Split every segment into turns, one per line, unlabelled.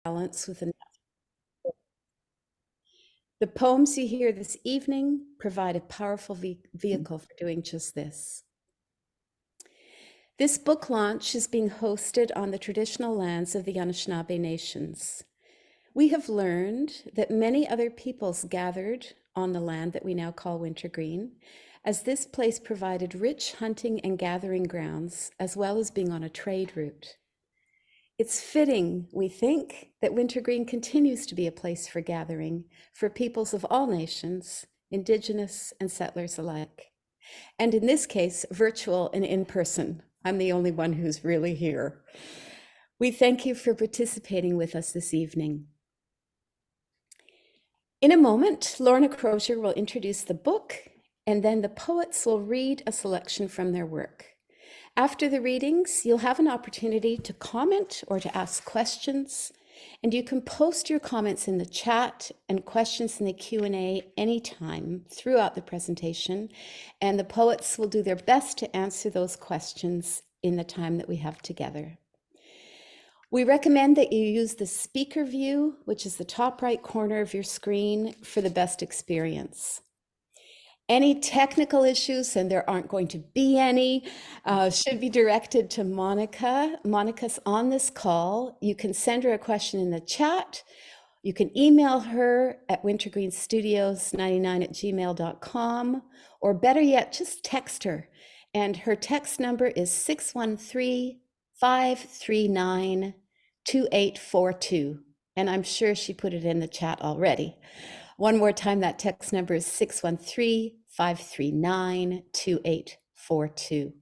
balance with the poems you hear this evening provide a powerful vehicle for doing just this. This book launch is being hosted on the traditional lands of the Anishinaabe nations. We have learned that many other peoples gathered on the land that we now call Wintergreen, as this place provided rich hunting and gathering grounds, as well as being on a trade route. It's fitting, we think, that Wintergreen continues to be a place for gathering for peoples of all nations, Indigenous and settlers alike. And in this case, virtual and in person. I'm the only one who's really here. We thank you for participating with us this evening. In a moment, Lorna Crozier will introduce the book, and then the poets will read a selection from their work. After the readings, you'll have an opportunity to comment or to ask questions, and you can post your comments in the chat and questions in the Q&A anytime throughout the presentation, and the poets will do their best to answer those questions in the time that we have together. We recommend that you use the speaker view, which is the top right corner of your screen, for the best experience. Any technical issues, and there aren't going to be any, should be directed to Monica. Monica's on this call. You can send her a question in the chat. You can email her at wintergreenstudios99@gmail.com, or better yet, just text her. And her text number is 613-539-2842. And I'm sure she put it in the chat already. One more time, that text number is 613-539-2842.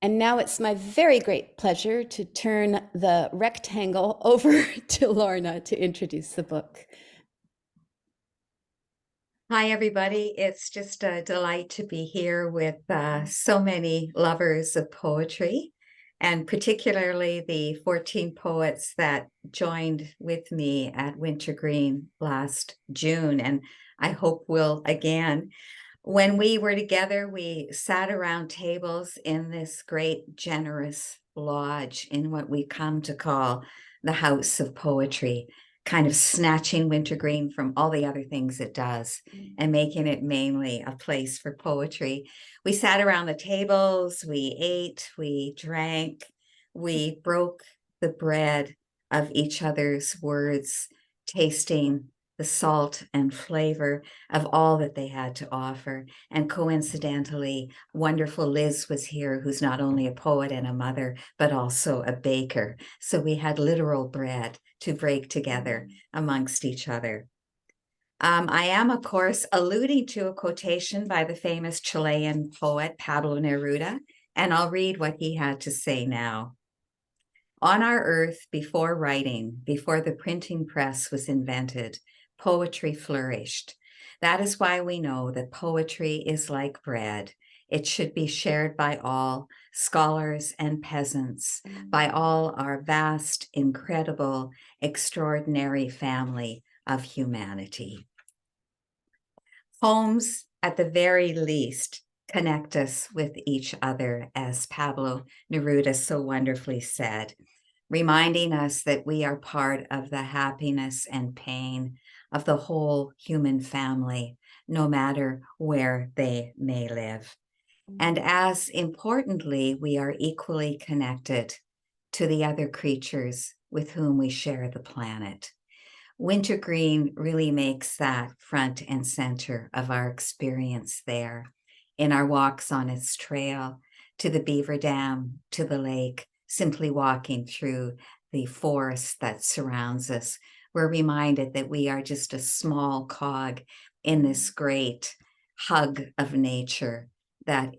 And now it's my very great pleasure to turn the rectangle over to Lorna to introduce the book.
Hi, everybody. It's just a delight to be here with so many lovers of poetry, and particularly the 14 poets that joined with me at Wintergreen last June, and I hope will again. When we were together, we sat around tables in this great, generous lodge in what we come to call the House of Poetry, kind of snatching Wintergreen from all the other things it does and making it mainly a place for poetry. We sat around the tables, we ate, we drank, we broke the bread of each other's words, tasting the salt and flavor of all that they had to offer. And coincidentally, wonderful Liz was here, who's not only a poet and a mother, but also a baker. So we had literal bread to break together amongst each other. I am, of course, alluding to a quotation by the famous Chilean poet Pablo Neruda, and I'll read what he had to say now. On our earth, before writing, before the printing press was invented, poetry flourished. That is why we know that poetry is like bread. It should be shared by all, scholars and peasants, by all our vast, incredible, extraordinary family of humanity. Poems, at the very least, connect us with each other, as Pablo Neruda so wonderfully said, reminding us that we are part of the happiness and pain of the whole human family, no matter where they may live. And as importantly, we are equally connected to the other creatures with whom we share the planet. Wintergreen really makes that front and center of our experience there, in our walks on its trail, to the beaver dam, to the lake, simply walking through the forest that surrounds us. We're reminded that we are just a small cog in this great hug of nature that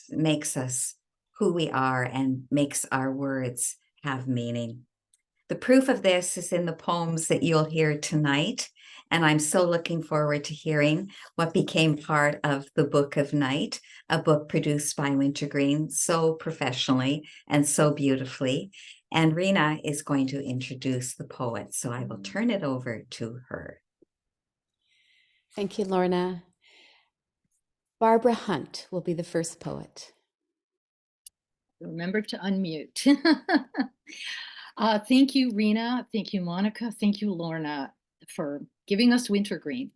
makes us who we are and makes our words have meaning. The proof of this is in the poems that you'll hear tonight, and I'm so looking forward to hearing what became part of the Book of Night, a book produced by Wintergreen so professionally and so beautifully. And Rena is going to introduce the poet, so I will turn it over to her.
Thank you, Lorna. Barbara Hunt will be the first poet.
Remember to unmute. Thank you, Rena. Thank you, Monica. Thank you, Lorna, for giving us Wintergreen.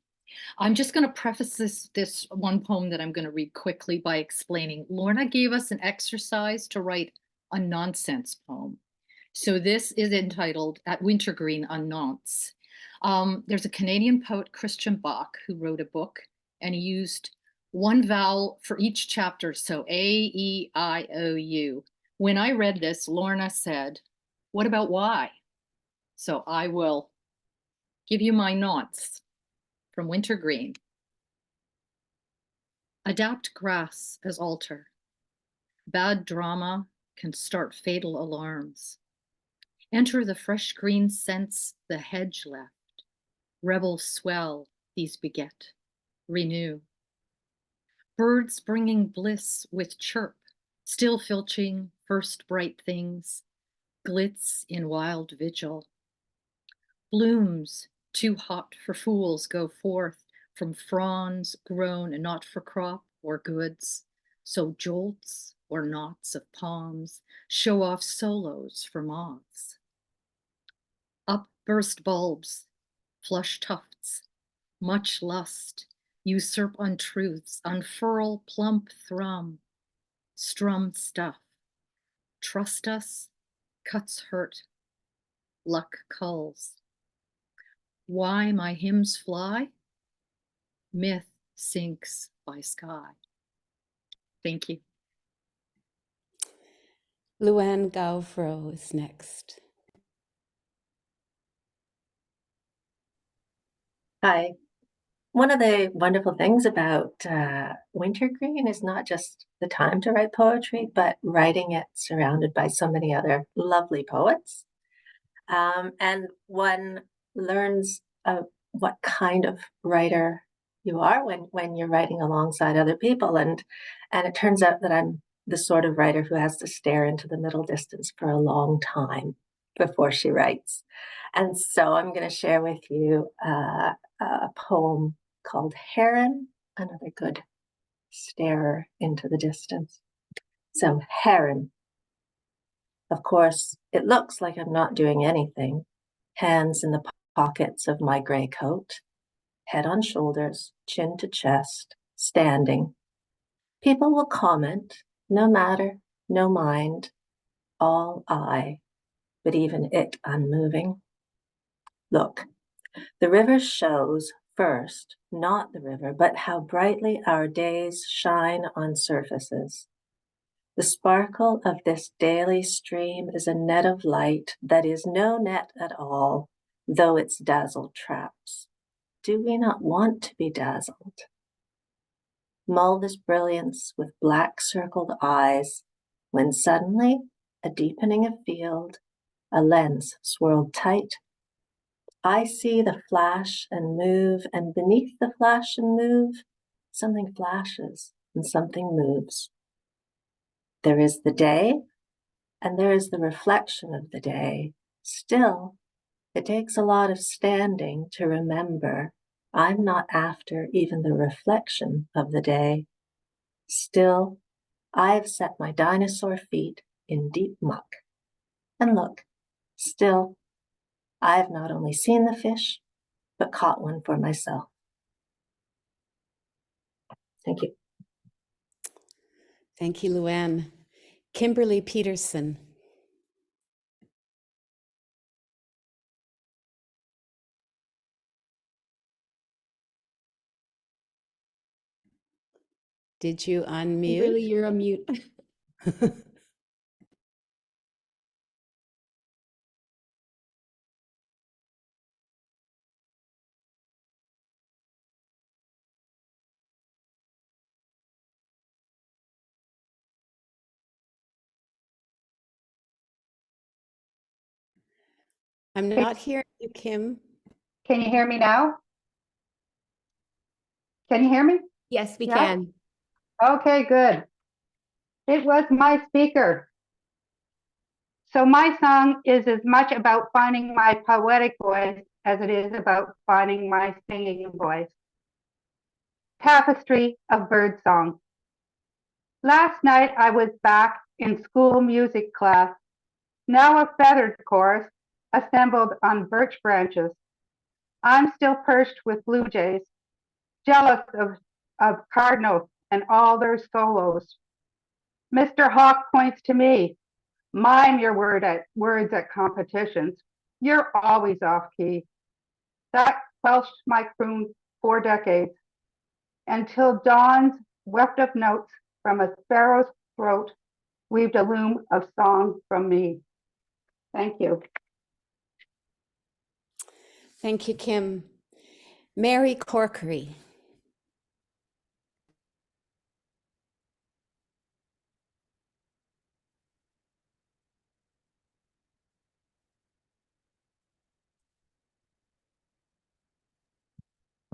I'm just going to preface this one poem that I'm going to read quickly by explaining. Lorna gave us an exercise to write a nonsense poem. So this is entitled At Wintergreen on Nonce. There's a Canadian poet, Christian Bach, who wrote a book, and he used one vowel for each chapter. So A, E, I, O, U. When I read this, Lorna said, "What about Y?" So I will give you my nonce from Wintergreen. Adapt grass as altar. Bad drama can start fatal alarms. Enter the fresh green scents the hedge left. Rebel swell these beget, renew. Birds bringing bliss with chirp, still filching first bright things, glitz in wild vigil. Blooms too hot for fools go forth from fronds grown not for crop or goods, so jolts or knots of palms show off solos for moths. Up burst bulbs, flush tufts, much lust, usurp untruths, unfurl plump thrum, strum stuff. Trust us, cuts hurt, luck culls. Why my hymns fly? Myth sinks by sky. Thank you.
Luann Gauvreau is next.
Hi. One of the wonderful things about Wintergreen is not just the time to write poetry, but writing it surrounded by so many other lovely poets. And one learns what kind of writer you are when you're writing alongside other people. And it turns out that I'm the sort of writer who has to stare into the middle distance for a long time before she writes. And so I'm going to share with you a poem called Heron, another good starer into the distance. So Heron. Of course, it looks like I'm not doing anything. Hands in the pockets of my gray coat, head on shoulders, chin to chest, standing. People will comment, no matter, no mind, all I, but even it unmoving. Look, the river shows first, not the river, but how brightly our days shine on surfaces. The sparkle of this daily stream is a net of light that is no net at all, though its dazzle traps. Do we not want to be dazzled? Mull this brilliance with black circled eyes, when suddenly a deepening of field, a lens swirled tight. I see the flash and move, and beneath the flash and move, something flashes and something moves. There is the day, and there is the reflection of the day. Still, it takes a lot of standing to remember I'm not after even the reflection of the day. Still, I've set my dinosaur feet in deep muck. And look, still, I've not only seen the fish, but caught one for myself. Thank you.
Thank you, Luann. Kimberly Peterson. Did you unmute?
Kimberly, you're on mute.
I'm not hearing you, Kim.
Can you hear me now? Can you hear me?
Yes, we
Yeah.
can.
Okay, good. It was my speaker. So my song is as much about finding my poetic voice as it is about finding my singing voice. Tapestry of Birdsong. Last night I was back in school music class now a feathered chorus assembled on birch branches. I'm still perched with blue jays, jealous of cardinals and all their solos. Mr. Hawk points to me. Mime your words at competitions. You're always off key. That quelched my croon 4 decades, until dawn's weft of notes from a sparrow's throat weaved a loom of song from me. Thank you.
Thank you, Kim. Mary Corkery.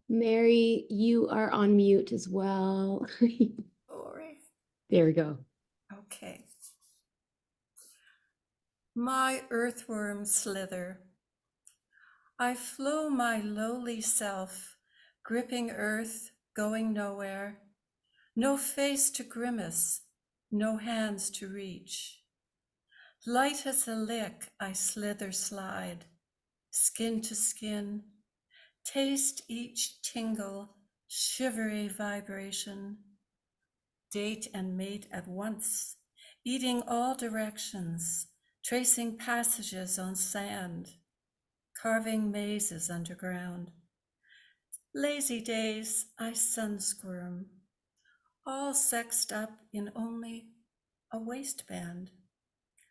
Mary, you are on mute as well.
Glory.
There we go.
Okay. My earthworm slither. I flow my lowly self, gripping earth, going nowhere. No face to grimace, no hands to reach. Light as a lick, I slither slide, skin to skin. Taste each tingle, shivery vibration. Date and mate at once, eating all directions, tracing passages on sand, carving mazes underground. Lazy days, I sun-squirm, all sexed up in only a waistband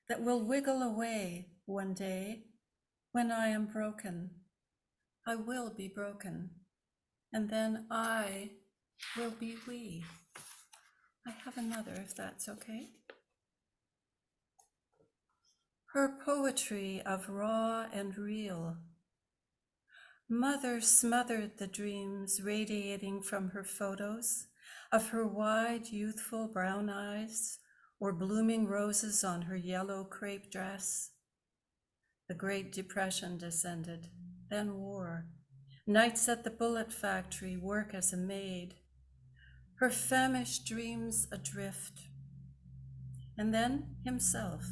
that will wiggle away one day when I am broken. I will be broken, and then I will be we. I have another, if that's okay. Her poetry of raw and real. Mother smothered the dreams radiating from her photos of her wide, youthful brown eyes or blooming roses on her yellow crepe dress. The Great Depression descended, then war. Nights at the bullet factory, work as a maid. Her famished dreams adrift. And then himself.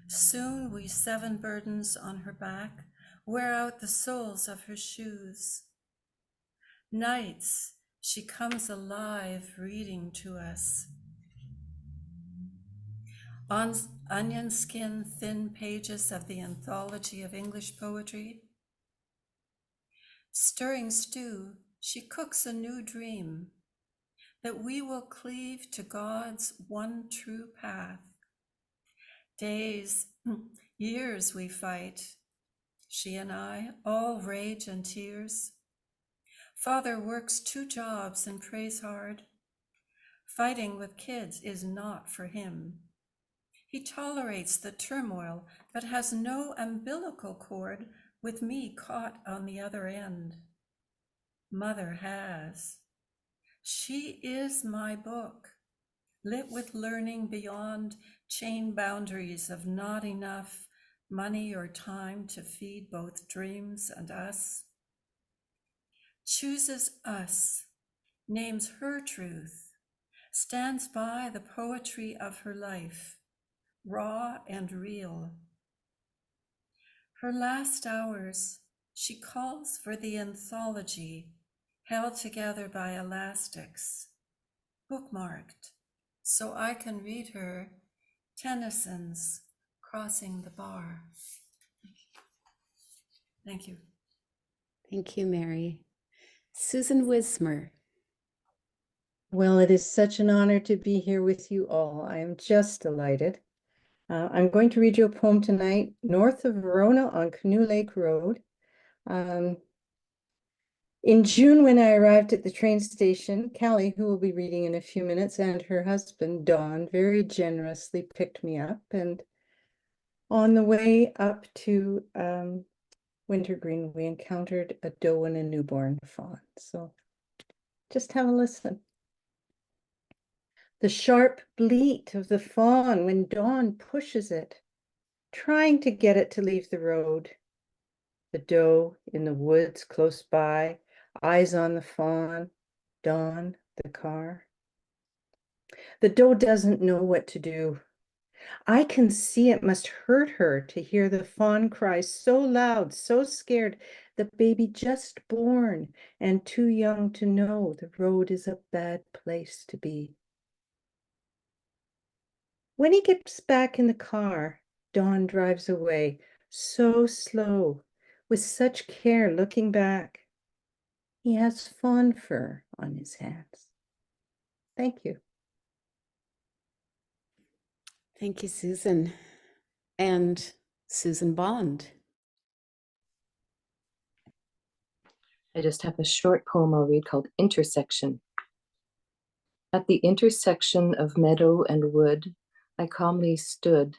Soon we 7 burdens on her back, wear out the soles of her shoes. Nights, she comes alive reading to us. On onion skin thin pages of the anthology of English poetry. Stirring stew, she cooks a new dream, that we will cleave to God's one true path. Days, years we fight, she and I, all rage and tears. Father works 2 jobs and prays hard. Fighting with kids is not for him. He tolerates the turmoil, but has no umbilical cord with me caught on the other end. Mother has. She is my book, lit with learning beyond chain boundaries of not enough money or time to feed both dreams and us. Chooses us, names her truth, stands by the poetry of her life, raw and real. Her last hours, she calls for the anthology, held together by elastics, bookmarked, so I can read her Tennyson's Crossing the Bar. Thank you.
Thank you, Mary. Susan Wismer.
Well, it is such an honor to be here with you all. I am just delighted. I'm going to read you a poem tonight, North of Verona on Canoe Lake Road. In June, when I arrived at the train station, Callie, who will be reading in a few minutes, and her husband, Dawn, very generously picked me up. And on the way up to Wintergreen, we encountered a doe and a newborn fawn. So just have a listen. The sharp bleat of the fawn when Dawn pushes it, trying to get it to leave the road. The doe in the woods close by, eyes on the fawn, Dawn, the car. The doe doesn't know what to do. I can see it must hurt her to hear the fawn cry so loud, so scared, the baby just born and too young to know the road is a bad place to be. When he gets back in the car, Dawn drives away, so slow, with such care looking back. He has fawn fur on his hands. Thank you.
Thank you, Susan. And Susan Bond.
I just have a short poem I'll read called Intersection. At the intersection of meadow and wood, I calmly stood,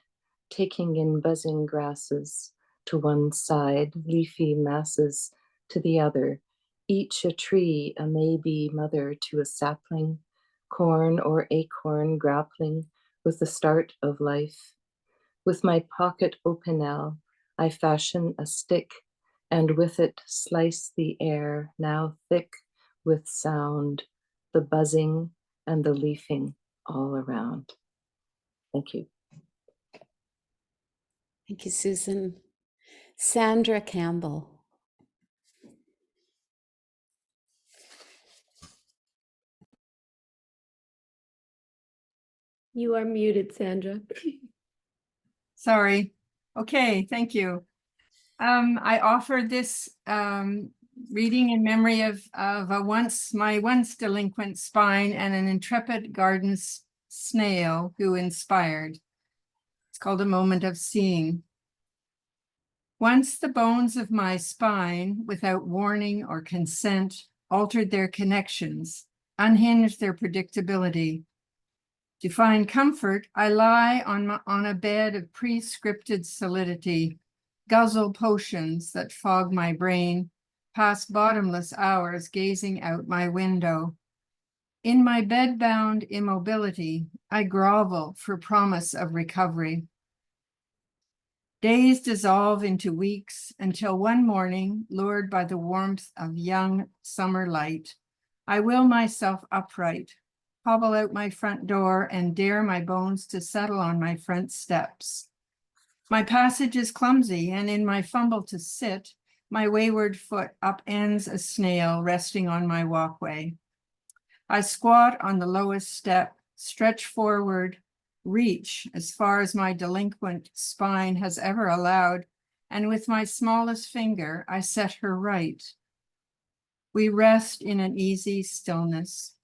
taking in buzzing grasses to one side, leafy masses to the other, each a tree, a maybe mother to a sapling, corn or acorn grappling with the start of life. With my pocket opinel, I fashion a stick, and with it slice the air, now thick with sound, the buzzing and the leafing all around. Thank you.
Thank you, Susan. Sandra Campbell.
You are muted, Sandra.
Sorry. Okay, thank you. I offered this reading in memory of my once delinquent spine and an intrepid garden snail who inspired. It's called A Moment of Seeing. Once the bones of my spine, without warning or consent, altered their connections, unhinged their predictability. To find comfort, I lie on a bed of pre-scripted solidity, guzzle potions that fog my brain, pass bottomless hours gazing out my window. In my bed-bound immobility, I grovel for promise of recovery. Days dissolve into weeks until one morning, lured by the warmth of young summer light, I will myself upright, hobble out my front door and dare my bones to settle on my front steps. My passage is clumsy, and in my fumble to sit, my wayward foot upends a snail resting on my walkway. I squat on the lowest step, stretch forward, reach as far as my delinquent spine has ever allowed, and with my smallest finger, I set her right. We rest in an easy stillness.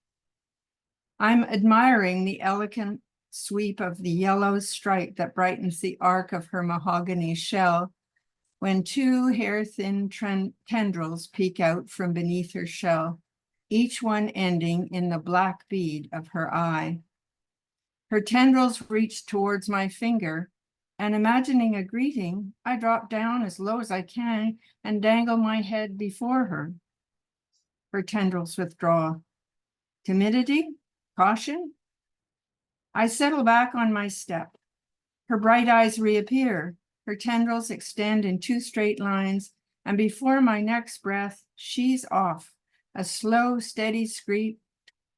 I'm admiring the elegant sweep of the yellow stripe that brightens the arc of her mahogany shell when two hair-thin tendrils peek out from beneath her shell, each one ending in the black bead of her eye. Her tendrils reach towards my finger, and imagining a greeting, I drop down as low as I can and dangle my head before her. Her tendrils withdraw. Timidity? Caution? I settle back on my step. Her bright eyes reappear. Her tendrils extend in two straight lines, and before my next breath, she's off, a slow, steady screep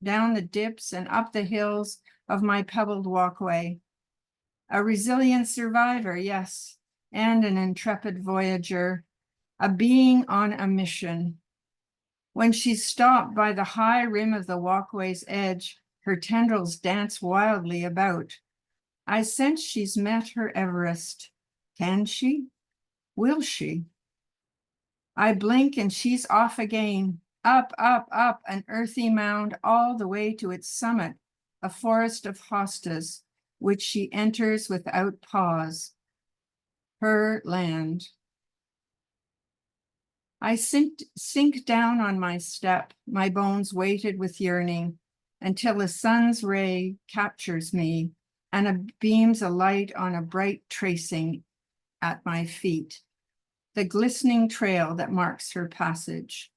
down the dips and up the hills of my pebbled walkway. A resilient survivor, yes, and an intrepid voyager, a being on a mission. When she's stopped by the high rim of the walkway's edge, her tendrils dance wildly about. I sense she's met her Everest. Can she? Will she? I blink and she's off again, up, up, up an earthy mound all the way to its summit, a forest of hostas, which she enters without pause. Her land. I sink down on my step, my bones weighted with yearning, until the sun's ray captures me and beams a light on a bright tracing at my feet, the glistening trail that marks her passage.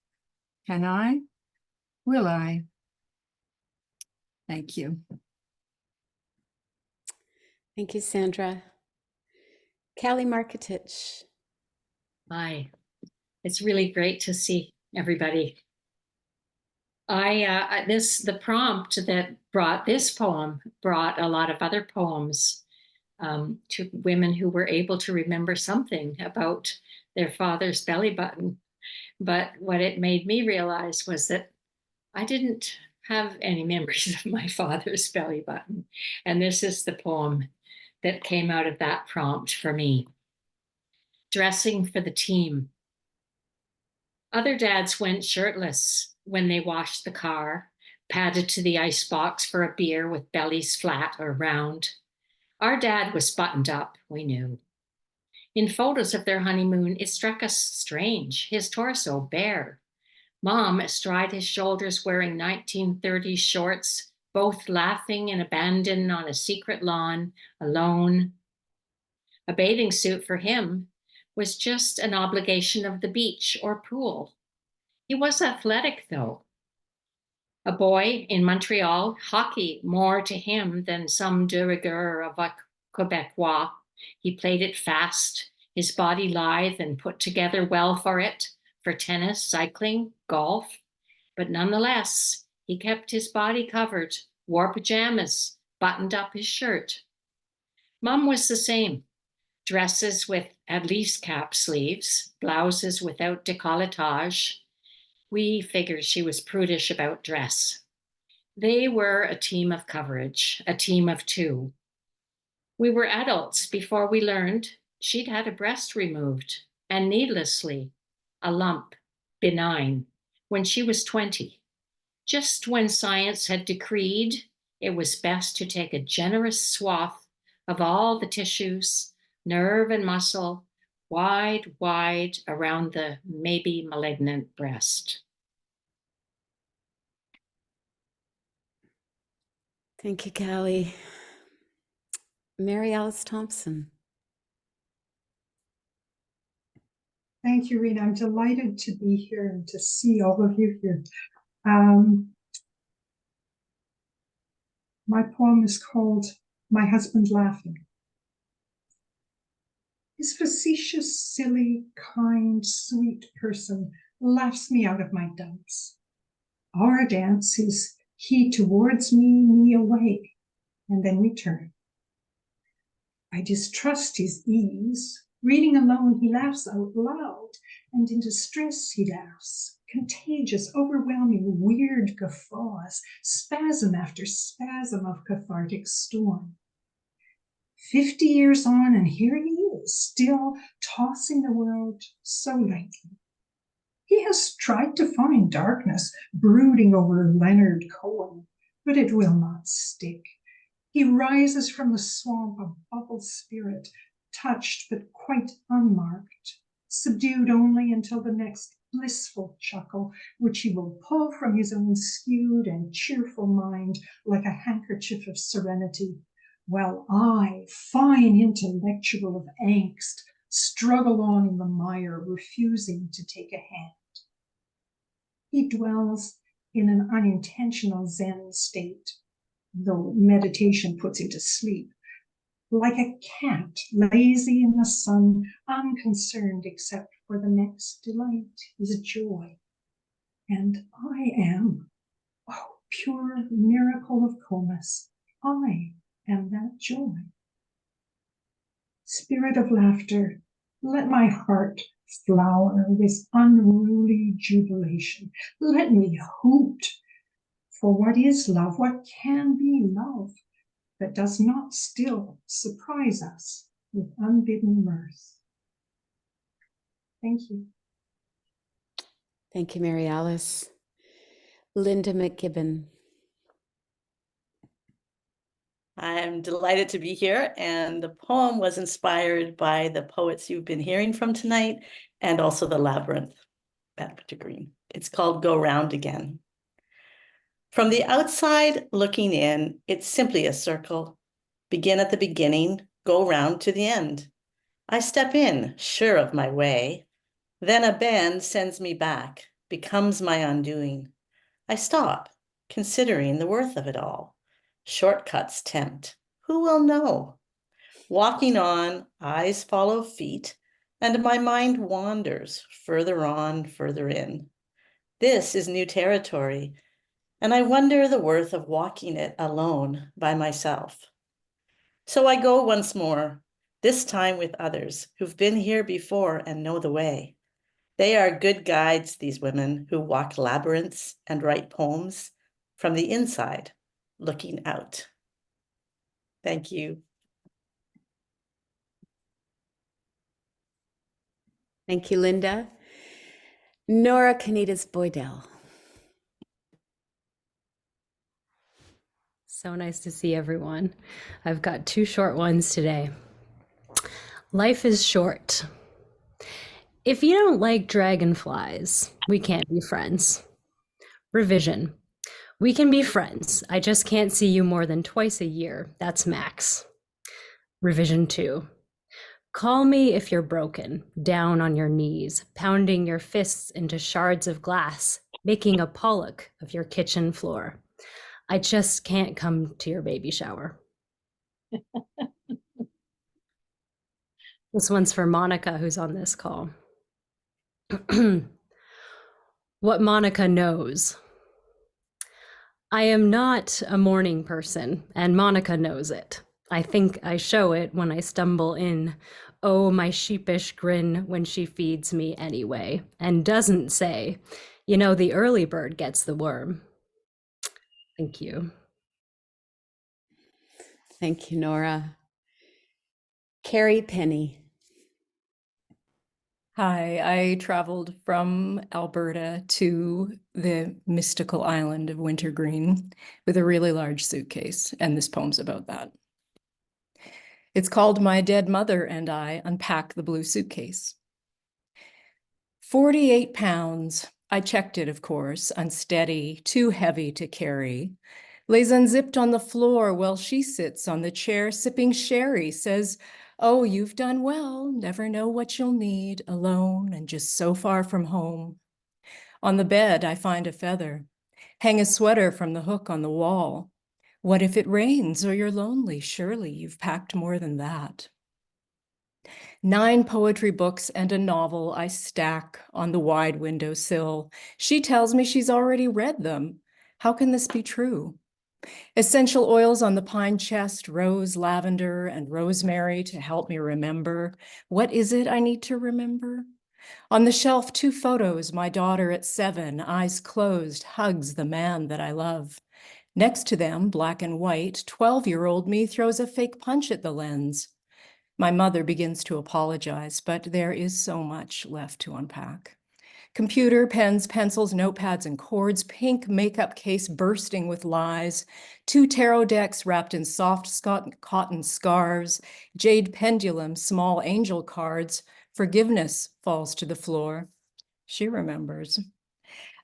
Can I? Will I? Thank you.
Thank you, Sandra. Callie Marketich.
Hi, it's really great to see everybody. The prompt that brought this poem brought a lot of other poems to women who were able to remember something about their father's belly button. But what it made me realize was that I didn't have any memories of my father's belly button. And this is the poem that came out of that prompt for me. Dressing for the team. Other dads went shirtless when they washed the car, padded to the icebox for a beer with bellies flat or round. Our dad was buttoned up, we knew. In photos of their honeymoon, it struck us strange, his torso bare. Mom astride his shoulders wearing 1930s shorts, both laughing in abandon on a secret lawn, alone. A bathing suit for him was just an obligation of the beach or pool. He was athletic, though. A boy in Montreal, hockey more to him than some de rigueur of a Quebecois. He played it fast, his body lithe and put together well for it, for tennis, cycling, golf. But nonetheless, he kept his body covered, wore pajamas, buttoned up his shirt. Mom was the same. Dresses with at least cap sleeves, blouses without décolletage. We figured she was prudish about dress. They were a team of coverage, a team of two. We were adults before we learned she'd had a breast removed, and needlessly, a lump, benign, when she was 20. Just when science had decreed it was best to take a generous swath of all the tissues, nerve and muscle, wide, wide around the maybe malignant breast.
Thank you, Callie. Mary Alice Thompson.
Thank you, Rita. I'm delighted to be here and to see all of you here. My poem is called My Husband Laughing. His facetious, silly, kind, sweet person laughs me out of my dumps. Our dance is he towards me away, and then we turn. I distrust his ease. Reading alone, he laughs out loud, and in distress he laughs. Contagious, overwhelming, weird guffaws, spasm after spasm of cathartic storm. 50 years on, and here he is, still tossing the world so lightly. He has tried to find darkness brooding over Leonard Cohen, but it will not stick. He rises from the swamp a bubble spirit, touched but quite unmarked, subdued only until the next blissful chuckle, which he will pull from his own skewed and cheerful mind like a handkerchief of serenity, while I, fine intellectual of angst, struggle on in the mire, refusing to take a hand. He dwells in an unintentional Zen state, though meditation puts him to sleep, like a cat lazy in the sun, unconcerned except for the next delight, his joy. And I am, oh, pure miracle of Comus, I am that joy. Spirit of laughter, let my heart flower with unruly jubilation. Let me hoot. For what is love? What can be love that does not still surprise us with unbidden mirth? Thank you.
Thank you, Mary Alice. Linda McGibbon.
I'm delighted to be here, and the poem was inspired by the poets you've been hearing from tonight, and also The Labyrinth by Wintergreen. It's called Go Round Again. From the outside looking in, it's simply a circle. Begin at the beginning, go round to the end. I step in, sure of my way. Then a bend sends me back, becomes my undoing. I stop, considering the worth of it all. Shortcuts tempt. Who will know? Walking on, eyes follow feet, and my mind wanders further on, further in. This is new territory, and I wonder the worth of walking it alone by myself. So I go once more, this time with others who've been here before and know the way. They are good guides, these women who walk labyrinths and write poems from the inside, looking out. Thank you.
Thank you, Linda. Nora Canitas Boydell.
So nice to see everyone. I've got 2 short ones today. Life is short. If you don't like dragonflies, we can't be friends. Revision. We can be friends. I just can't see you more than twice a year. That's max. Revision 2. Call me if you're broken, down on your knees, pounding your fists into shards of glass, making a Pollock of your kitchen floor. I just can't come to your baby shower. This one's for Monica, who's on this call. What Monica knows. I am not a morning person, and Monica knows it. I think I show it when I stumble in. Oh, my sheepish grin when she feeds me anyway, and doesn't say, you know, the early bird gets the worm. Thank you.
Thank you, Nora. Carrie Penny.
Hi, I traveled from Alberta to the mystical island of Wintergreen with a really large suitcase, and this poem's about that. It's called My Dead Mother and I Unpack the Blue Suitcase. 48 pounds. I checked it, of course, unsteady, too heavy to carry. Lays unzipped on the floor while she sits on the chair sipping sherry, says, oh, you've done well, never know what you'll need, alone and just so far from home. On the bed, I find a feather, hang a sweater from the hook on the wall. What if it rains or you're lonely? Surely you've packed more than that. 9 poetry books and a novel I stack on the wide windowsill. She tells me she's already read them. How can this be true? Essential oils on the pine chest, rose, lavender, and rosemary to help me remember. What is it I need to remember? On the shelf, 2 photos, my daughter at 7, eyes closed, hugs the man that I love. Next to them, black and white, 12-year-old me throws a fake punch at the lens. My mother begins to apologize, but there is so much left to unpack. Computer, pens, pencils, notepads, and cords, pink makeup case bursting with lies, 2 tarot decks wrapped in soft cotton scarves, jade pendulum, small angel cards, forgiveness falls to the floor. She remembers.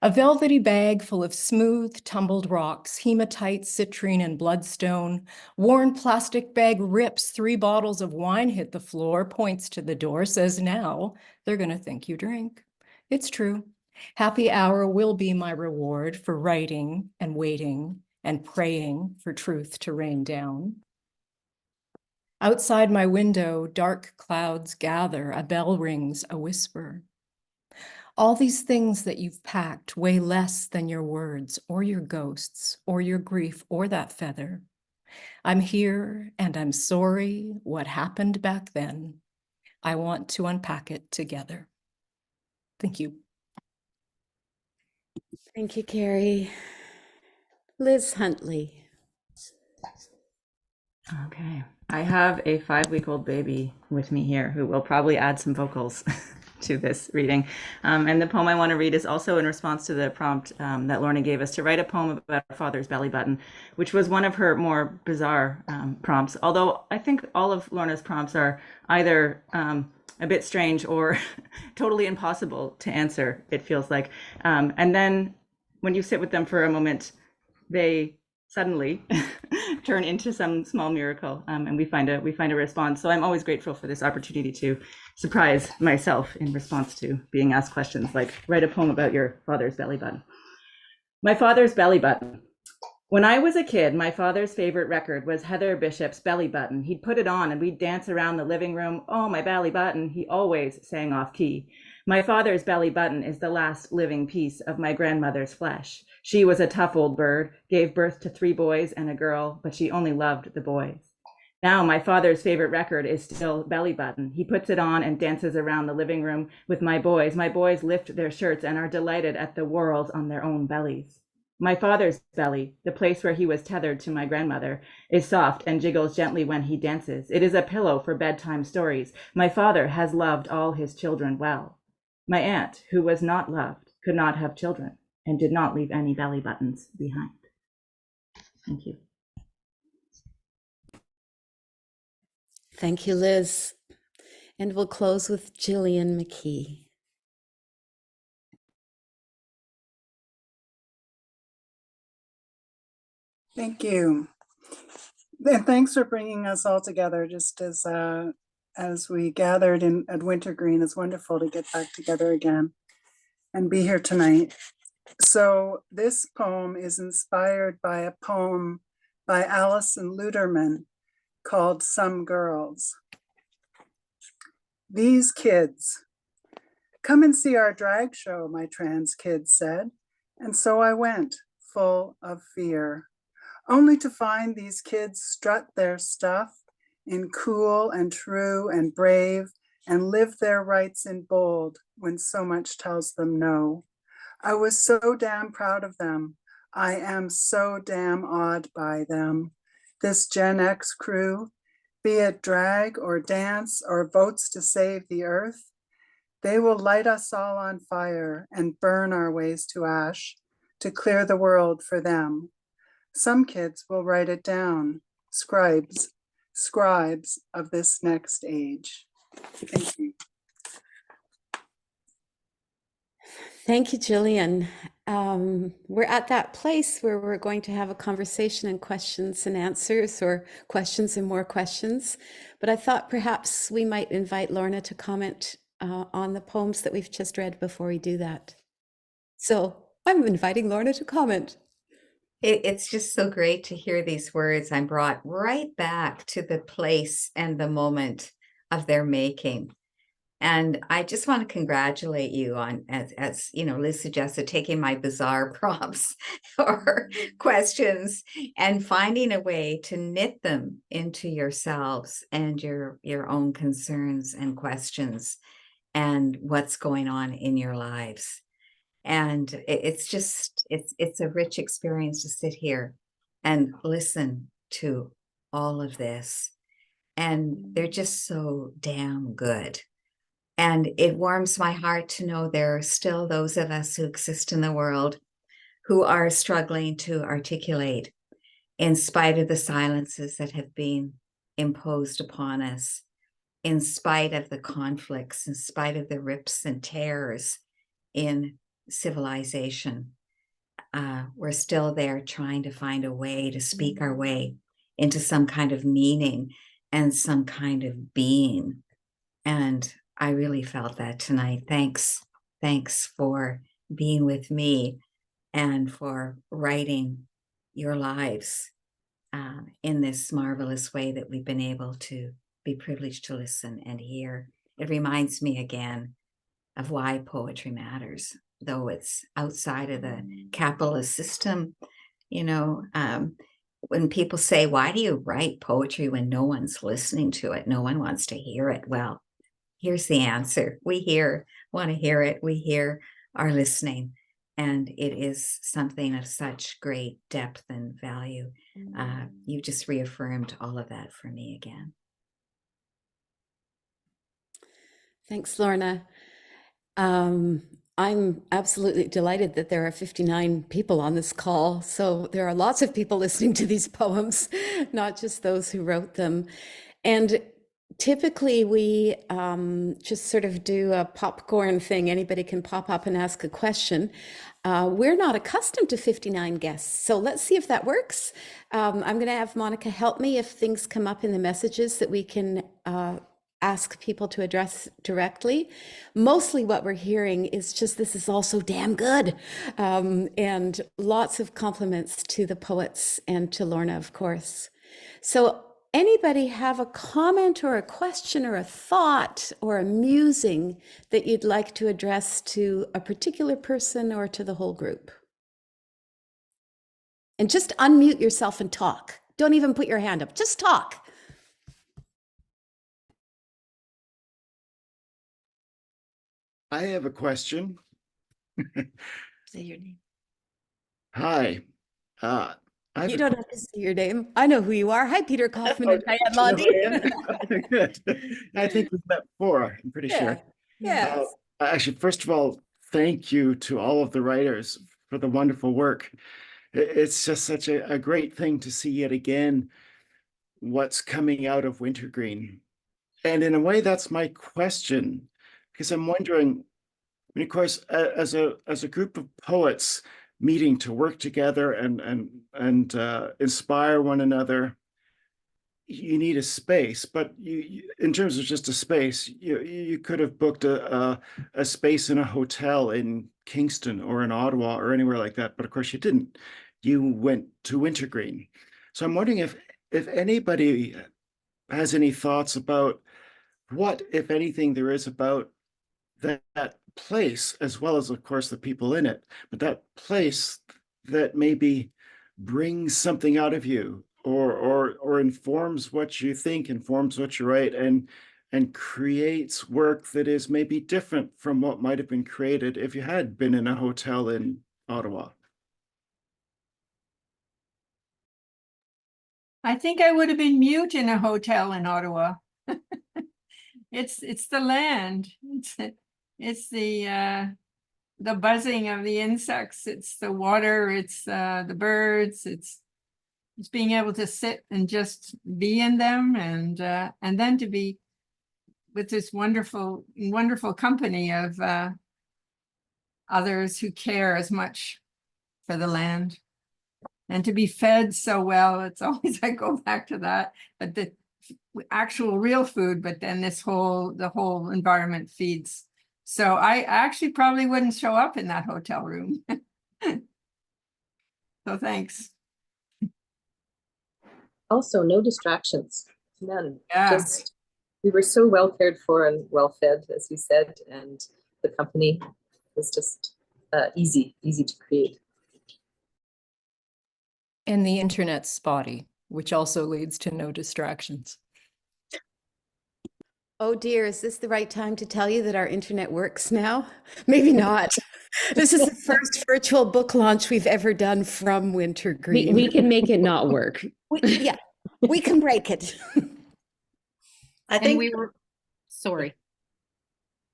A velvety bag full of smooth, tumbled rocks, hematite, citrine, and bloodstone. Worn plastic bag rips, 3 bottles of wine hit the floor, points to the door, says now they're gonna think you drink. It's true. Happy hour will be my reward for writing and waiting and praying for truth to rain down. Outside my window, dark clouds gather, a bell rings, a whisper. All these things that you've packed weigh less than your words or your ghosts or your grief or that feather. I'm here and I'm sorry what happened back then. I want to unpack it together. Thank you.
Thank you, Carrie. Liz Huntley.
Okay. I have a 5-week-old baby with me here who will probably add some vocals to this reading. And the poem I want to read is also in response to the prompt that Lorna gave us to write a poem about her father's belly button, which was one of her more bizarre prompts. Although I think all of Lorna's prompts are either a bit strange or totally impossible to answer, it feels like. And then when you sit with them for a moment, they suddenly turn into some small miracle, and we find a response. So I'm always grateful for this opportunity to surprise myself in response to being asked questions like, write a poem about your father's belly button. My father's belly button. When I was a kid, my father's favorite record was Heather Bishop's Belly Button. He'd put it on and we'd dance around the living room. Oh, my belly button, he always sang off key. My father's belly button is the last living piece of my grandmother's flesh. She was a tough old bird, gave birth to 3 boys and a girl, but she only loved the boys. Now my father's favorite record is still Belly Button. He puts it on and dances around the living room with my boys. My boys lift their shirts and are delighted at the whorls on their own bellies. My father's belly, the place where he was tethered to my grandmother, is soft and jiggles gently when he dances. It is a pillow for bedtime stories. My father has loved all his children well. My aunt, who was not loved, could not have children and did not leave any belly buttons behind. Thank you.
Thank you, Liz. And we'll close with Gillian McKee.
Thank you. And thanks for bringing us all together just as we gathered at Wintergreen. It's wonderful to get back together again and be here tonight. So this poem is inspired by a poem by Alison Luterman called Some Girls. These kids. Come and see our drag show, my trans kids said. And so I went, full of fear, only to find these kids strut their stuff in cool and true and brave and live their rights in bold when so much tells them no. I was so damn proud of them. I am so damn awed by them. This Gen X crew, be it drag or dance or votes to save the earth, they will light us all on fire and burn our ways to ash to clear the world for them. Some kids will write it down, scribes of this next age. Thank you.
Thank you, Gillian. We're at that place where we're going to have a conversation and questions and answers, or questions and more questions. But I thought perhaps we might invite Lorna to comment on the poems that we've just read before we do that. So I'm inviting Lorna to comment.
It's just so great to hear these words. I'm brought right back to the place and the moment of their making. And I just want to congratulate you on, as you know, Liz suggested, taking my bizarre prompts or questions and finding a way to knit them into yourselves and your own concerns and questions and what's going on in your lives. And it's a rich experience to sit here and listen to all of this. And they're just so damn good. And it warms my heart to know there are still those of us who exist in the world who are struggling to articulate in spite of the silences that have been imposed upon us, in spite of the conflicts, in spite of the rips and tears in civilization. We're still there trying to find a way to speak our way into some kind of meaning and some kind of being. And I really felt that tonight. Thanks for being with me and for writing your lives in this marvelous way that we've been able to be privileged to listen and hear. It reminds me again of why poetry matters, though it's outside of the capitalist system. You know, when people say, why do you write poetry when no one's listening to it? No one wants to hear it. Well, here's the answer. We want to hear it. We are listening. And it is something of such great depth and value. You just reaffirmed all of that for me again.
Thanks, Lorna. I'm absolutely delighted that there are 59 people on this call. So there are lots of people listening to these poems, not just those who wrote them. And typically we just sort of do a popcorn thing. Anybody can pop up and ask a question. We're not accustomed to 59 guests, so let's see if that works. I'm going to have Monica help me if things come up in the messages that we can ask people to address directly. Mostly what we're hearing is just, this is all so damn good. And lots of compliments to the poets and to Lorna, of course. So anybody have a comment or a question or a thought or a musing that you'd like to address to a particular person or to the whole group? And just unmute yourself and talk. Don't even put your hand up, just talk.
I have a question.
Say your name.
Hi. I have
You
a
don't have to say your name. I know who you are. Hi, Peter Kaufman and
Okay,
Diane
you know who
Landi.
I am? Good. I think we've met before, I'm pretty
Yeah.
sure.
Yes.
Actually, first of all, thank you to all of the writers for the wonderful work. It's just such a great thing to see yet again what's coming out of Wintergreen. And in a way, that's my question, because I'm wondering, I mean, of course, as a group of poets meeting to work together and inspire one another, you need a space. But in terms of just a space, you could have booked a space in a hotel in Kingston or in Ottawa or anywhere like that. But of course, you didn't. You went to Wintergreen. So I'm wondering if anybody has any thoughts about what, if anything, there is about that place, as well as, of course, the people in it, but that place that maybe brings something out of you, or informs what you think, informs what you write, and creates work that is maybe different from what might have been created if you had been in a hotel in Ottawa.
I think I would have been mute in a hotel in Ottawa. It's the land. It's the buzzing of the insects. It's the water. It's the birds. It's being able to sit and just be in them, and then to be with this wonderful company of others who care as much for the land, and to be fed so well. It's always, I go back to that, but the actual real food, but then the whole environment feeds. So I actually probably wouldn't show up in that hotel room. So thanks.
Also, no distractions, none.
Yeah.
Just, we were so well cared for and well fed, as you said, and the company was just easy to create.
And the internet's spotty, which also leads to no distractions.
Oh dear, is this the right time to tell you that our internet works now? Maybe not. This is the first virtual book launch we've ever done from Wintergreen.
We can make it not work.
Yeah, we can break it.
I think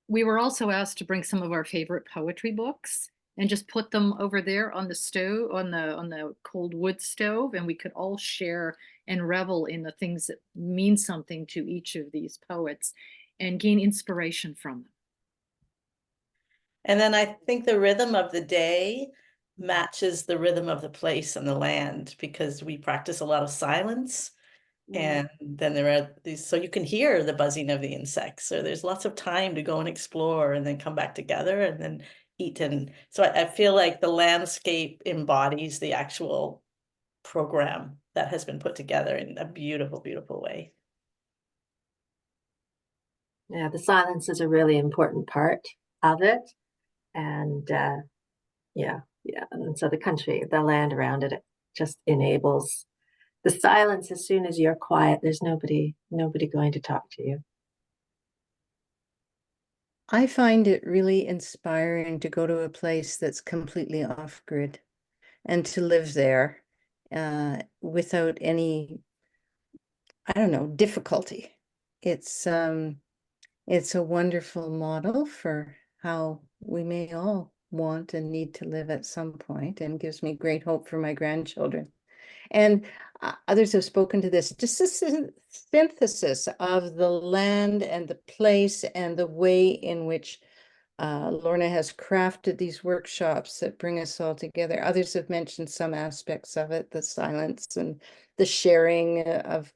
We were also asked to bring some of our favorite poetry books and just put them over there on the stove, on the cold wood stove, and we could all share and revel in the things that mean something to each of these poets and gain inspiration from them.
And then I think the rhythm of the day matches the rhythm of the place and the land, because we practice a lot of silence. And then there are these, so you can hear the buzzing of the insects. So there's lots of time to go and explore and then come back together and then eat. And so I feel like the landscape embodies the actual program that has been put together in a beautiful, beautiful way.
Yeah, the silence is a really important part of it. And yeah. And so the land around it just enables the silence. As soon as you're quiet, there's nobody going to talk to you.
I find it really inspiring to go to a place that's completely off grid and to live there without any, I don't know, difficulty. It's a wonderful model for how we may all want and need to live at some point, and gives me great hope for my grandchildren. And others have spoken to this, just a synthesis of the land and the place and the way in which Lorna has crafted these workshops that bring us all together. Others have mentioned some aspects of it, the silence and the sharing of.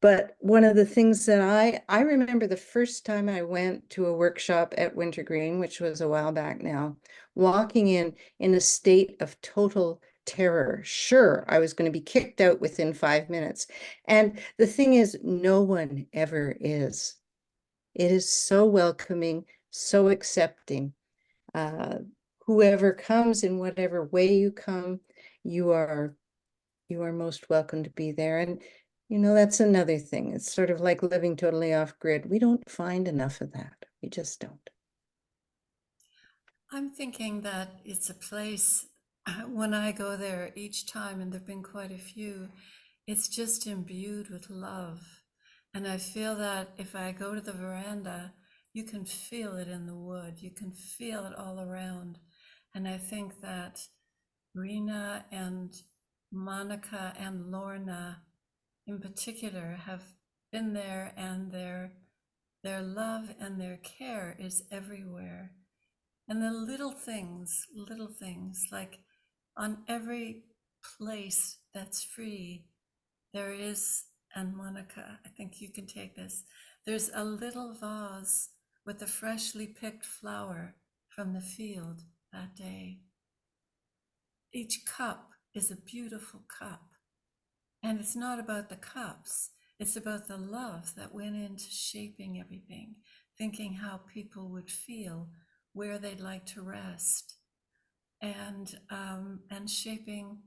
But one of the things that I remember the first time I went to a workshop at Wintergreen, which was a while back now, walking in a state of total terror. Sure, I was going to be kicked out within 5 minutes. And the thing is, no one ever is. It is so welcoming, so accepting. Whoever comes, in whatever way you come, you are most welcome to be there. And that's another thing. It's sort of like living totally off grid. We don't find enough of that. We just don't.
I'm thinking that it's a place, when I go there each time, and there've been quite a few, it's just imbued with love. And I feel that if I go to the veranda, you can feel it in the wood, you can feel it all around. And I think that Rena and Monica and Lorna in particular have been there, and their love and their care is everywhere. And the little things like on every place that's free, there is, and Monica, I think you can take this, there's a little vase with a freshly picked flower from the field that day. Each cup is a beautiful cup. And it's not about the cups, it's about the love that went into shaping everything, thinking how people would feel, where they'd like to rest, and shaping.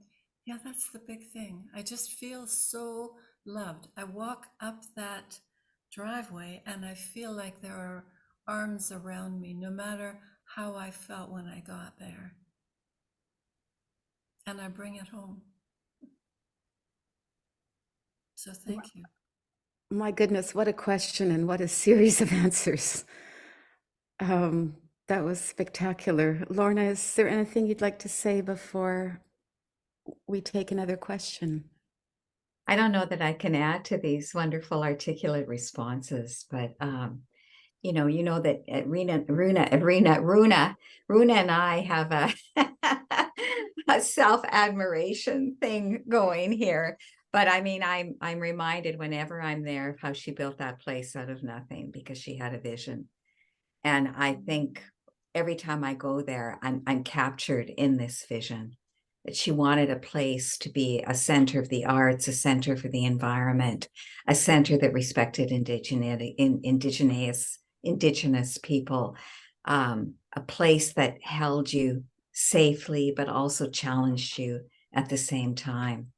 Yeah, that's the big thing. I just feel so loved. I walk up that driveway and I feel like there are arms around me, no matter how I felt when I got there. And I bring it home. So thank you.
My goodness, what a question and what a series of answers. That was spectacular. Lorna, is there anything you'd like to say before we take another question?
I don't know that I can add to these wonderful articulate responses, but you know that Runa and I have a self-admiration thing going here. But I mean, I'm reminded whenever I'm there of how she built that place out of nothing because she had a vision. And I think every time I go there, I'm captured in this vision. That she wanted a place to be a center of the arts, a center for the environment, a center that respected indigenous people, a place that held you safely, but also challenged you at the same time,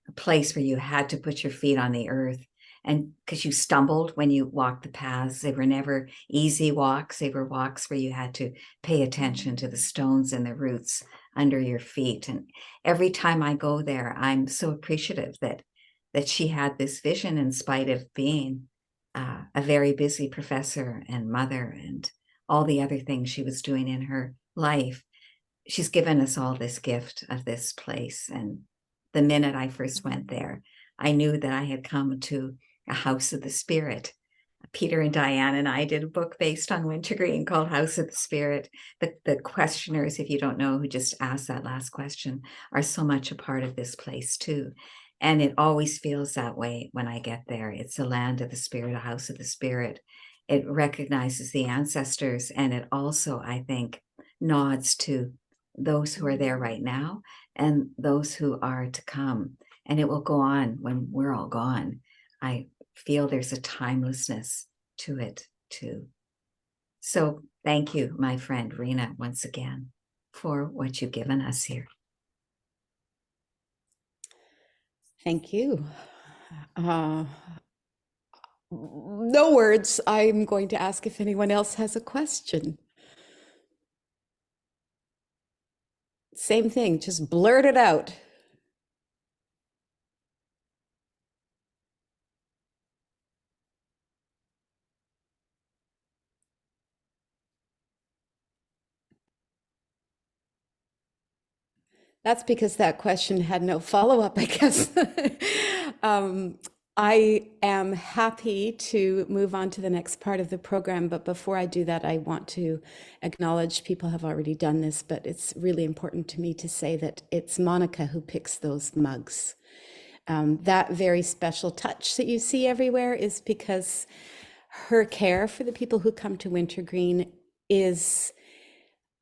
a place where you had to put your feet on the earth. And because you stumbled when you walked the paths, they were never easy walks. They were walks where you had to pay attention to the stones and the roots under your feet. And every time I go there, I'm so appreciative that she had this vision in spite of being a very busy professor and mother and all the other things she was doing in her life. She's given us all this gift of this place. And the minute I first went there, I knew that I had come to a house of the spirit. Peter and Diane and I did a book based on Wintergreen called House of the Spirit. The questioners, if you don't know, who just asked that last question, are so much a part of this place too. And it always feels that way when I get there. It's a land of the spirit, a house of the spirit. It recognizes the ancestors, and it also, I think, nods to those who are there right now and those who are to come. And it will go on when we're all gone. I feel there's a timelessness to it too. So thank you, my friend Rena, once again, for what you've given us here.
Thank you. No words. I'm going to ask if anyone else has a question. Same thing, just blurt it out. That's because that question had no follow-up, I guess. I am happy to move on to the next part of the program, but before I do that, I want to acknowledge people have already done this, but it's really important to me to say that it's Monica who picks those mugs. That very special touch that you see everywhere is because her care for the people who come to Wintergreen is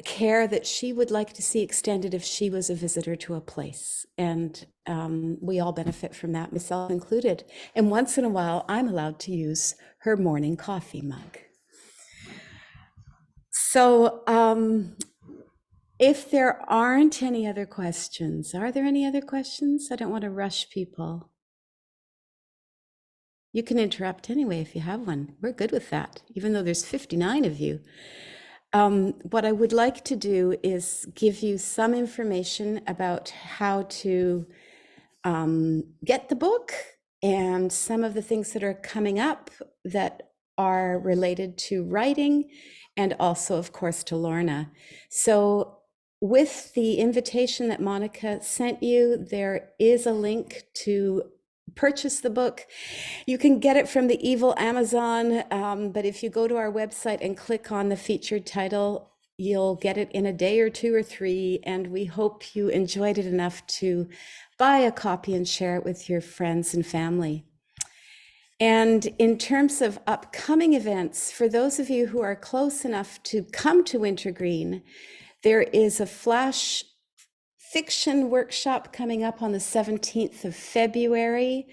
care that she would like to see extended if she was a visitor to a place. And we all benefit from that, myself included. And once in a while, I'm allowed to use her morning coffee mug. So if there aren't any other questions, are there any other questions? I don't want to rush people. You can interrupt anyway if you have one. We're good with that, even though there's 59 of you. What I would like to do is give you some information about how to get the book and some of the things that are coming up that are related to writing, and also, of course, to Lorna. So with the invitation that Monica sent you, there is a link to purchase the book. You can get it from the evil Amazon, but if you go to our website and click on the featured title, you'll get it in a day or 2 or 3, and we hope you enjoyed it enough to buy a copy and share it with your friends and family. And in terms of upcoming events, for those of you who are close enough to come to Wintergreen, there is a flash fiction workshop coming up on the 17th of February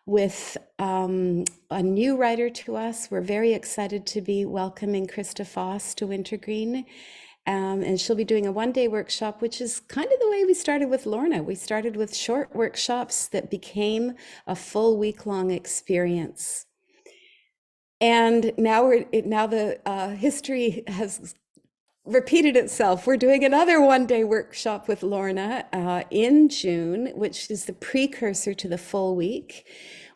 with a new writer to us. We're very excited to be welcoming Krista Foss to Wintergreen. And she'll be doing a one-day workshop, which is kind of the way we started with Lorna. We started with short workshops that became a full week-long experience. And now the history has repeated itself. We're doing another one-day workshop with Lorna in June, which is the precursor to the full week.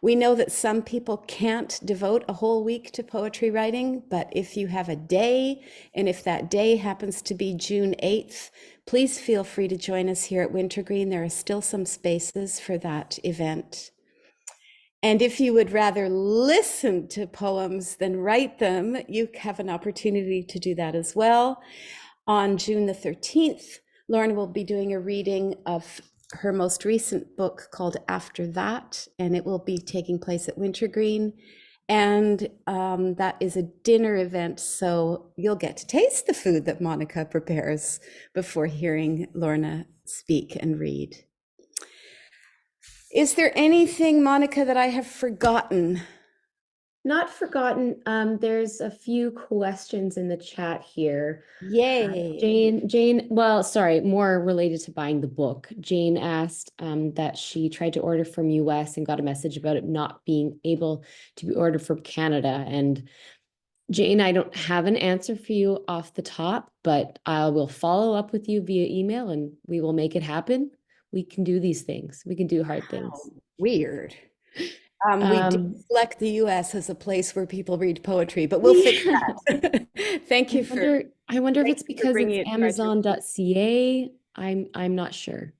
We know that some people can't devote a whole week to poetry writing, but if you have a day, and if that day happens to be June 8th, please feel free to join us here at Wintergreen. There are still some spaces for that event. And if you would rather listen to poems than write them, you have an opportunity to do that as well. On June the 13th, Lauren will be doing a reading of her most recent book called After That, and it will be taking place at Wintergreen. And that is a dinner event, so you'll get to taste the food that Monica prepares before hearing Lorna speak and read. Is there anything, Monica, that I have forgotten?
Not forgotten. There's a few questions in the chat here.
Yay.
Jane, well, sorry, more related to buying the book. Jane asked that she tried to order from US and got a message about it not being able to be ordered from Canada. And Jane, I don't have an answer for you off the top, but I will follow up with you via email and we will make it happen. We can do these things. We can do hard things.
Weird. We do select the US as a place where people read poetry, but we'll fix that. Thank you
I wonder if it's because it's Amazon.ca. I'm not sure.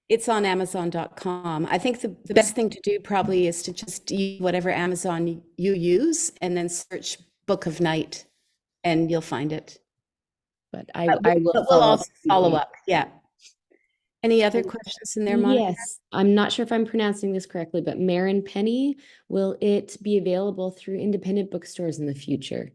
It's on Amazon.com. I think the best thing to do probably is to just use whatever Amazon you use and then search Book of Night and you'll find it.
But I will
also follow up. Yeah. Any other questions in there, Monica?
Yes, I'm not sure if I'm pronouncing this correctly, but Marin Penny, will it be available through independent bookstores in the future?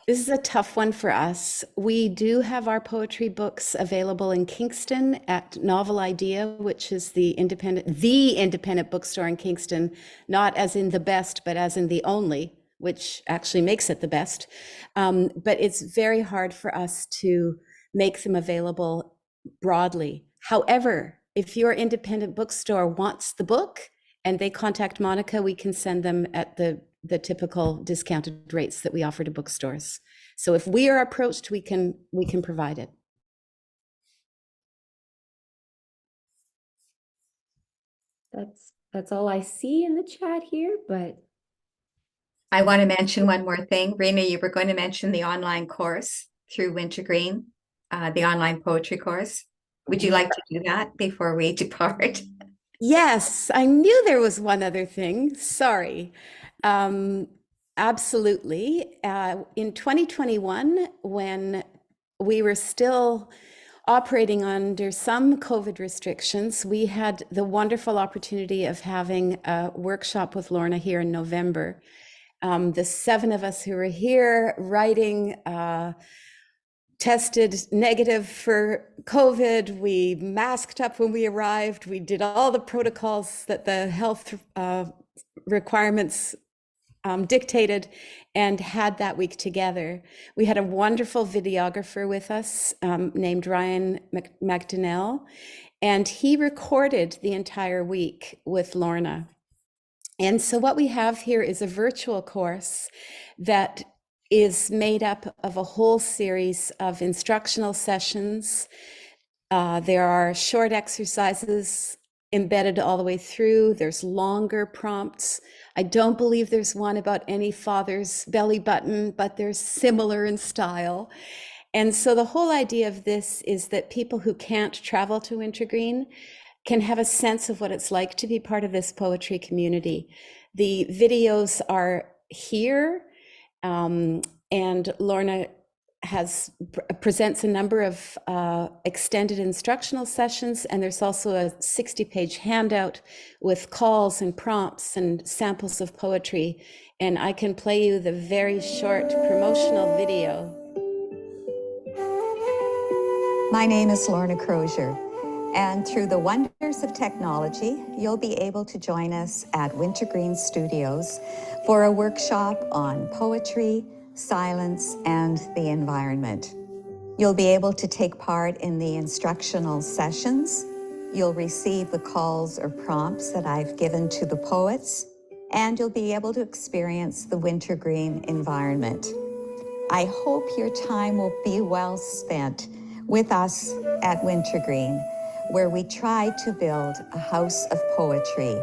This is a tough one for us. We do have our poetry books available in Kingston at Novel Idea, which is the independent bookstore in Kingston, not as in the best, but as in the only, which actually makes it the best. But it's very hard for us to make them available broadly. However, if your independent bookstore wants the book and they contact Monica, we can send them at the typical discounted rates that we offer to bookstores. So if we are approached, we can provide it.
That's all I see in the chat here, but
I want to mention one more thing. Rena, you were going to mention the online course through Wintergreen, the online poetry course. Would you like to do that before we depart?
Yes, I knew there was one other thing. Sorry. Absolutely. In 2021, when we were still operating under some COVID restrictions, we had the wonderful opportunity of having a workshop with Lorna here in November. The 7 of us who were here writing tested negative for COVID. We masked up when we arrived. We did all the protocols that the health requirements dictated and had that week together. We had a wonderful videographer with us named Ryan McDonnell, and he recorded the entire week with Lorna. And so what we have here is a virtual course that is made up of a whole series of instructional sessions. There are short exercises embedded all the way through. There's longer prompts. I don't believe there's one about any father's belly button, but they're similar in style. And so the whole idea of this is that people who can't travel to Wintergreen can have a sense of what it's like to be part of this poetry community. The videos are here, and Lorna presents a number of extended instructional sessions, and there's also a 60-page handout with calls and prompts and samples of poetry. And I can play you the very short promotional video.
My name is Lorna Crozier, and through the wonders of technology, you'll be able to join us at Wintergreen Studios for a workshop on poetry, silence, and the environment. You'll be able to take part in the instructional sessions. You'll receive the calls or prompts that I've given to the poets, and you'll be able to experience the Wintergreen environment. I hope your time will be well spent with us at Wintergreen, where we try to build a house of poetry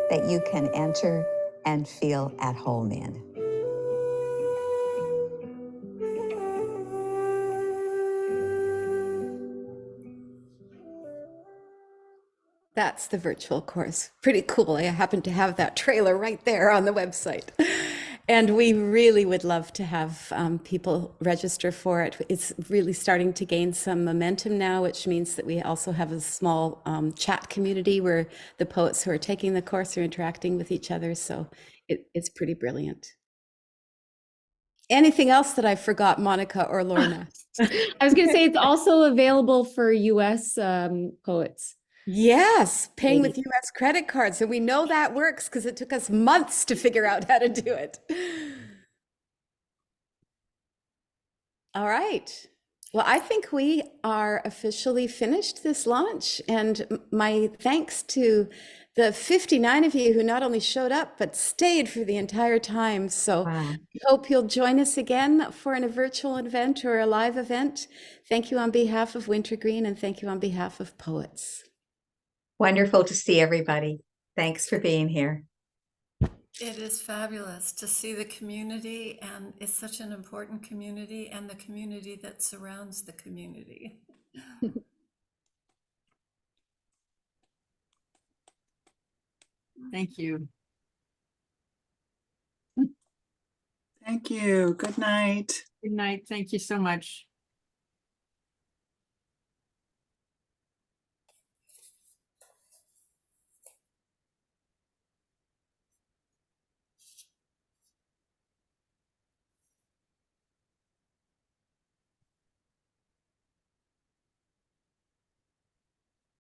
that you can enter and feel at home in.
That's the virtual course. Pretty cool. I happen to have that trailer right there on the website. And we really would love to have people register for it. It's really starting to gain some momentum now, which means that we also have a small chat community where the poets who are taking the course are interacting with each other. So it's pretty brilliant. Anything else that I forgot, Monica or Lorna?
I was going to say it's also available for US poets.
Yes, paying with US credit cards. And we know that works because it took us months to figure out how to do it. All right. Well, I think we are officially finished this launch. And my thanks to the 59 of you who not only showed up, but stayed for the entire time. So I hope you'll join us again for a virtual event or a live event. Thank you on behalf of Wintergreen, and thank you on behalf of poets.
Wonderful to see everybody. Thanks for being here.
It is fabulous to see the community, and it's such an important community, and the community that surrounds the community.
Thank you.
Thank you. Good night.
Good night. Thank you so much.